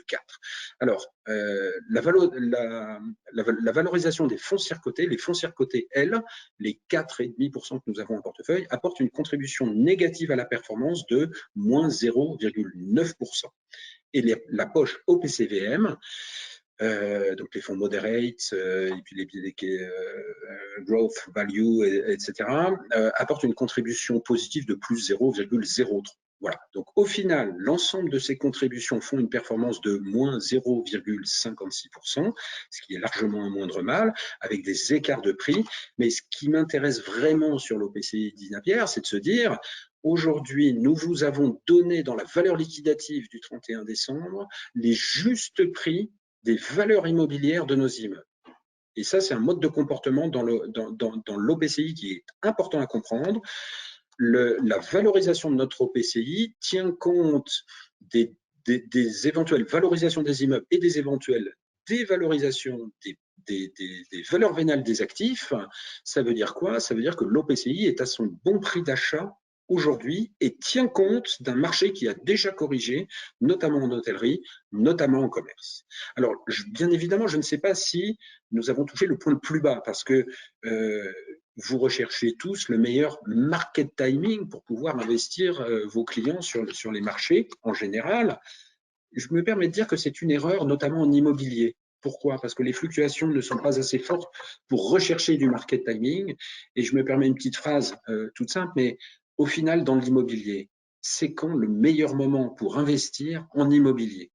Alors, la valorisation des foncières cotées, les foncières cotées, elles, les 4,5% que nous avons en portefeuille, apportent une contribution négative à la performance de moins 0,9%. Et la poche OPCVM, donc les fonds moderate, et puis les growth value, etc., apportent une contribution positive de plus 0,03. Voilà. Donc au final, l'ensemble de ces contributions font une performance de moins 0,56%, ce qui est largement un moindre mal, avec des écarts de prix. Mais ce qui m'intéresse vraiment sur l'OPCI Dina-Pierre, c'est de se dire, aujourd'hui, nous vous avons donné dans la valeur liquidative du 31 décembre les justes prix des valeurs immobilières de nos immeubles. Et ça, c'est un mode de comportement dans l'OPCI qui est important à comprendre. La valorisation de notre OPCI tient compte des éventuelles valorisations des immeubles et des éventuelles dévalorisations des valeurs vénales des actifs. Ça veut dire quoi? Ça veut dire que l'OPCI est à son bon prix d'achat aujourd'hui et tient compte d'un marché qui a déjà corrigé, notamment en hôtellerie, notamment en commerce. Alors, bien évidemment, je ne sais pas si nous avons touché le point le plus bas parce que vous recherchez tous le meilleur market timing pour pouvoir investir vos clients sur les marchés en général. Je me permets de dire que c'est une erreur, notamment en immobilier. Pourquoi? Parce que les fluctuations ne sont pas assez fortes pour rechercher du market timing. Et je me permets une petite phrase toute simple, mais au final, dans l'immobilier, c'est quand le meilleur moment pour investir en immobilier?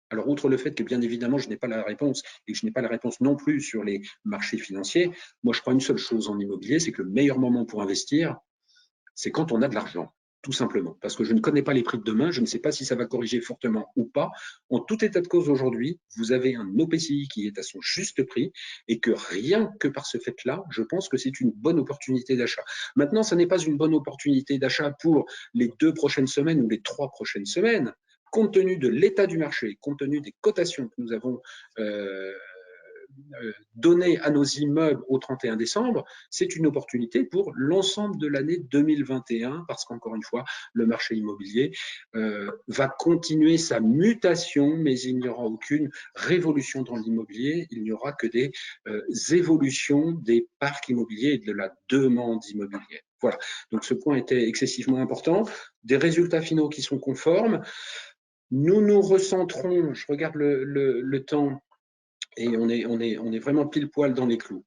Alors, outre le fait que, bien évidemment, je n'ai pas la réponse et que je n'ai pas la réponse non plus sur les marchés financiers, moi, je crois une seule chose en immobilier, c'est que le meilleur moment pour investir, c'est quand on a de l'argent, tout simplement. Parce que je ne connais pas les prix de demain, je ne sais pas si ça va corriger fortement ou pas. En tout état de cause aujourd'hui, vous avez un OPCI qui est à son juste prix et que rien que par ce fait-là, je pense que c'est une bonne opportunité d'achat. Maintenant, ce n'est pas une bonne opportunité d'achat pour les 2 prochaines semaines ou les 3 prochaines semaines. Compte tenu de l'état du marché, compte tenu des cotations que nous avons données à nos immeubles au 31 décembre, c'est une opportunité pour l'ensemble de l'année 2021 parce qu'encore une fois, le marché immobilier va continuer sa mutation, mais il n'y aura aucune révolution dans l'immobilier, il n'y aura que des évolutions des parcs immobiliers et de la demande immobilière. Voilà, donc ce point était excessivement important. Des résultats finaux qui sont conformes. Nous nous recentrons, je regarde le temps, et on est vraiment pile poil dans les clous.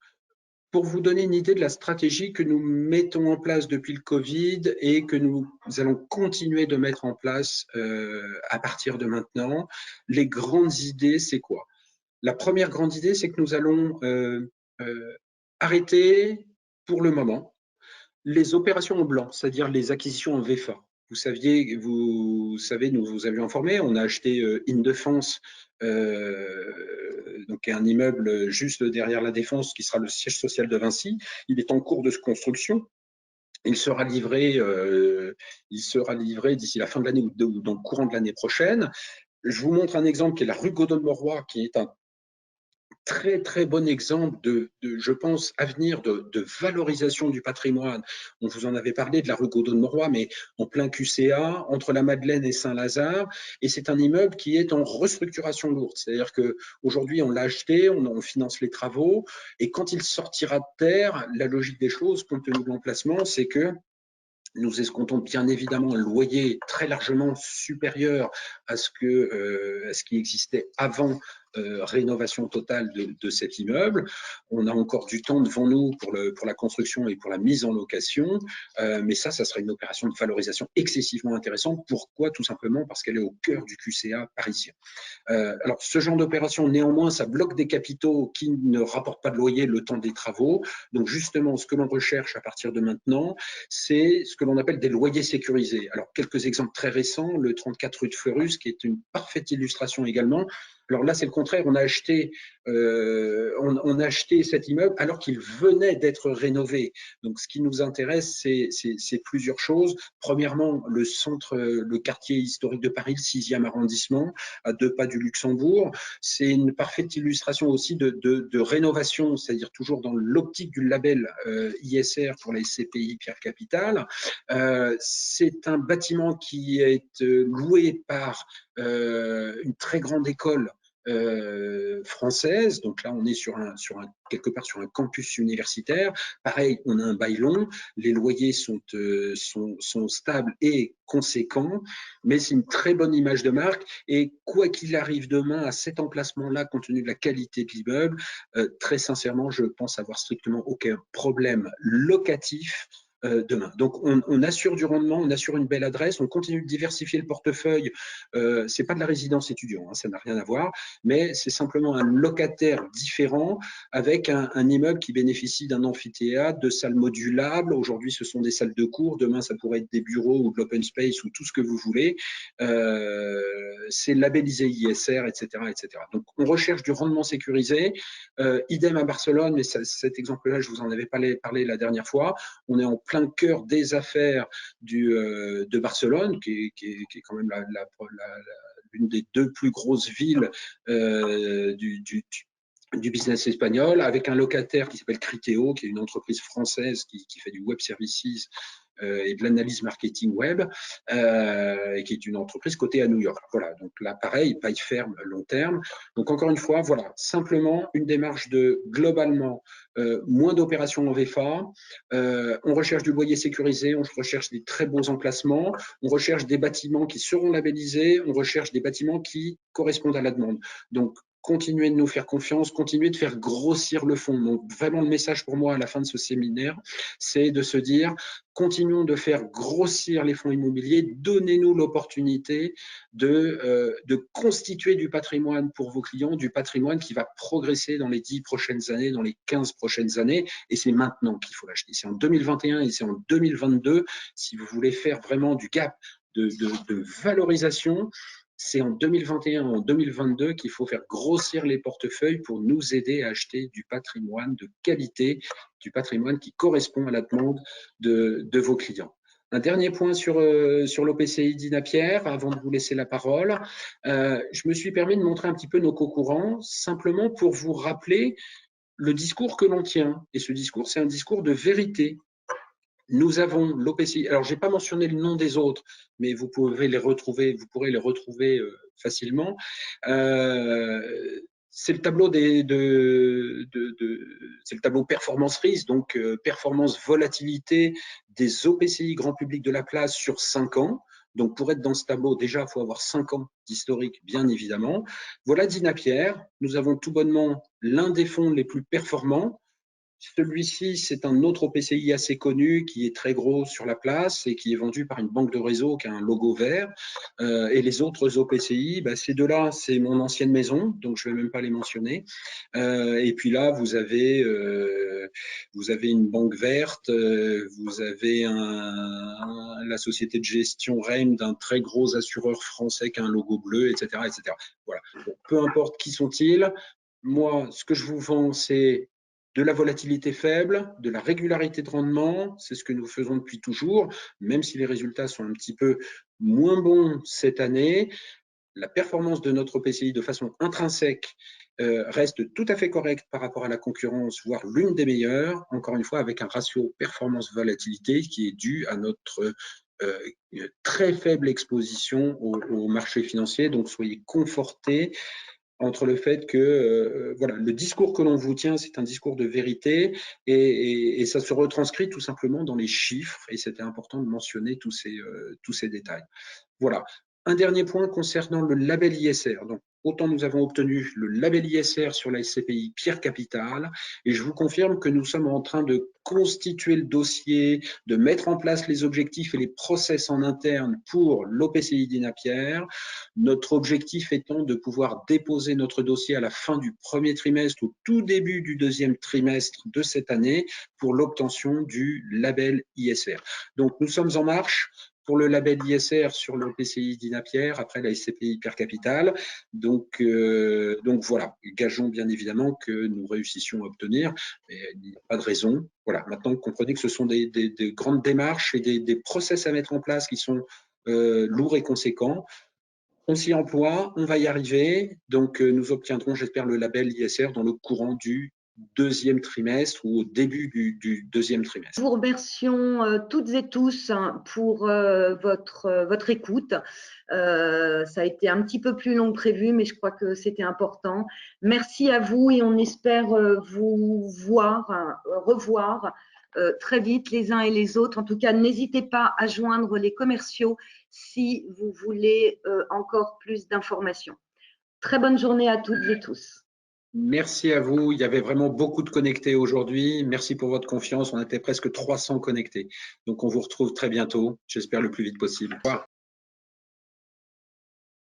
Pour vous donner une idée de la stratégie que nous mettons en place depuis le Covid et que nous allons continuer de mettre en place à partir de maintenant, les grandes idées, c'est quoi? La première grande idée, c'est que nous allons arrêter pour le moment les opérations en blanc, c'est-à-dire les acquisitions en VFA. Vous savez, nous vous avions informé, on a acheté Île-de-France, donc un immeuble juste derrière la Défense qui sera le siège social de Vinci. Il est en cours de construction. Il sera livré d'ici la fin de l'année ou dans le courant de l'année prochaine. Je vous montre un exemple qui est la rue Gaudon-de-Mauroy, qui est un très très bon exemple je pense, avenir de valorisation du patrimoine. On vous en avait parlé de la rue Gaudon-de-Mauroy, mais en plein QCA, entre la Madeleine et Saint-Lazare, et c'est un immeuble qui est en restructuration lourde. C'est-à-dire qu'aujourd'hui, on l'a acheté, on finance les travaux, et quand il sortira de terre, la logique des choses, compte tenu de l'emplacement, c'est que nous escomptons bien évidemment un loyer très largement supérieur à ce qui existait avant rénovation totale de cet immeuble. On a encore du temps devant nous pour la construction et pour la mise en location, mais ça serait une opération de valorisation excessivement intéressante. Pourquoi? Tout simplement parce qu'elle est au cœur du QCA parisien. Alors, ce genre d'opération, néanmoins, ça bloque des capitaux qui ne rapportent pas de loyer le temps des travaux. Donc, justement, ce que l'on recherche à partir de maintenant, c'est ce que l'on appelle des loyers sécurisés. Alors, quelques exemples très récents, le 34 rue de Fleurus, qui est une parfaite illustration également. Alors là, c'est le contraire. On a acheté cet immeuble alors qu'il venait d'être rénové. Donc, ce qui nous intéresse, c'est plusieurs choses. Premièrement, le quartier historique de Paris, le 6e arrondissement, à 2 pas du Luxembourg. C'est une parfaite illustration aussi de rénovation, c'est-à-dire toujours dans l'optique du label ISR pour les CPI Pierre Capitale. C'est un bâtiment qui est loué par une très grande école française. Donc là, on est quelque part sur un campus universitaire. Pareil, on a un bail long. Les loyers sont stables et conséquents, mais c'est une très bonne image de marque. Et quoi qu'il arrive demain à cet emplacement-là, compte tenu de la qualité de l'immeuble, très sincèrement, je pense avoir strictement aucun problème locatif demain. Donc, on assure du rendement, on assure une belle adresse, on continue de diversifier le portefeuille. C'est pas de la résidence étudiant, hein, ça n'a rien à voir, mais c'est simplement un locataire différent avec un immeuble qui bénéficie d'un amphithéâtre, de salles modulables. Aujourd'hui, ce sont des salles de cours. Demain, ça pourrait être des bureaux ou de l'open space ou tout ce que vous voulez. C'est labellisé ISR, etc., etc. Donc, on recherche du rendement sécurisé. Idem à Barcelone, mais cet exemple-là, je vous en avais parlé la dernière fois. On est en plein cœur des affaires de Barcelone, qui est quand même l'une des 2 plus grosses villes du business espagnol, avec un locataire qui s'appelle Criteo, qui est une entreprise française qui fait du web services et de l'analyse marketing web, et qui est une entreprise cotée à New York. Voilà, donc là, pareil, paille ferme, long terme. Donc encore une fois, voilà, simplement une démarche de globalement moins d'opérations en VFA. On recherche du loyer sécurisé, on recherche des très beaux emplacements, on recherche des bâtiments qui seront labellisés, on recherche des bâtiments qui correspondent à la demande. Donc, continuez de nous faire confiance, continuez de faire grossir le fonds. Donc, vraiment, le message pour moi à la fin de ce séminaire, c'est de se dire, continuons de faire grossir les fonds immobiliers, donnez-nous l'opportunité de constituer du patrimoine pour vos clients, du patrimoine qui va progresser dans les 10 prochaines années, dans les 15 prochaines années, et c'est maintenant qu'il faut l'acheter. C'est en 2021 et c'est en 2022, si vous voulez faire vraiment du gap de valorisation, c'est en 2021 et en 2022 qu'il faut faire grossir les portefeuilles pour nous aider à acheter du patrimoine de qualité, du patrimoine qui correspond à la demande de vos clients. Un dernier point sur l'OPCI d'Inapierre, avant de vous laisser la parole. Je me suis permis de montrer un petit peu nos co-courants, simplement pour vous rappeler le discours que l'on tient. Et ce discours, c'est un discours de vérité. Nous avons l'OPCI. Alors, je n'ai pas mentionné le nom des autres, mais vous pourrez les retrouver facilement. C'est le tableau c'est le tableau performance-risque, donc performance-volatilité des OPCI grand public de la place sur 5 ans. Donc, pour être dans ce tableau, déjà, il faut avoir 5 ans d'historique, bien évidemment. Voilà d'Inapierre. Nous avons tout bonnement l'un des fonds les plus performants. Celui-ci, c'est un autre OPCI assez connu qui est très gros sur la place et qui est vendu par une banque de réseau qui a un logo vert. Et les autres OPCI, ces deux-là, c'est mon ancienne maison, donc je ne vais même pas les mentionner. Et puis là, vous avez une banque verte, vous avez la société de gestion REM d'un très gros assureur français qui a un logo bleu, etc. etc. Voilà. Donc, peu importe qui sont-ils, moi, ce que je vous vends, c'est de la volatilité faible, de la régularité de rendement, c'est ce que nous faisons depuis toujours, même si les résultats sont un petit peu moins bons cette année. La performance de notre PCI de façon intrinsèque reste tout à fait correcte par rapport à la concurrence, voire l'une des meilleures, encore une fois avec un ratio performance-volatilité qui est dû à notre très faible exposition au marché financier. Donc, soyez confortés entre le fait que voilà, le discours que l'on vous tient, c'est un discours de vérité et ça se retranscrit tout simplement dans les chiffres et c'était important de mentionner tous ces détails. Voilà. Un dernier point concernant le label ISR. Donc, autant nous avons obtenu le label ISR sur la SCPI Pierre Capital et je vous confirme que nous sommes en train de constituer le dossier, de mettre en place les objectifs et les process en interne pour l'OPCI d'Inapierre. Notre objectif étant de pouvoir déposer notre dossier à la fin du premier trimestre, au tout début du deuxième trimestre de cette année pour l'obtention du label ISR. Donc, nous sommes en marche pour le label ISR sur le PCI d'Inapierre, après la SCPI Pierre Capital. Donc voilà, gageons bien évidemment que nous réussissions à obtenir, mais il n'y a pas de raison. Voilà, maintenant comprenez que ce sont des grandes démarches et des process à mettre en place qui sont lourds et conséquents. On s'y emploie, on va y arriver. Donc nous obtiendrons, j'espère, le label ISR dans le courant du deuxième trimestre ou au début du deuxième trimestre. Nous vous remercions toutes et tous pour votre écoute. Ça a été un petit peu plus long que prévu, mais je crois que c'était important. Merci à vous et on espère vous revoir très vite les uns et les autres. En tout cas, n'hésitez pas à joindre les commerciaux si vous voulez encore plus d'informations. Très bonne journée à toutes et tous. Merci à vous. Il y avait vraiment beaucoup de connectés aujourd'hui. Merci pour votre confiance. On était presque 300 connectés. Donc, on vous retrouve très bientôt. J'espère le plus vite possible. Au revoir.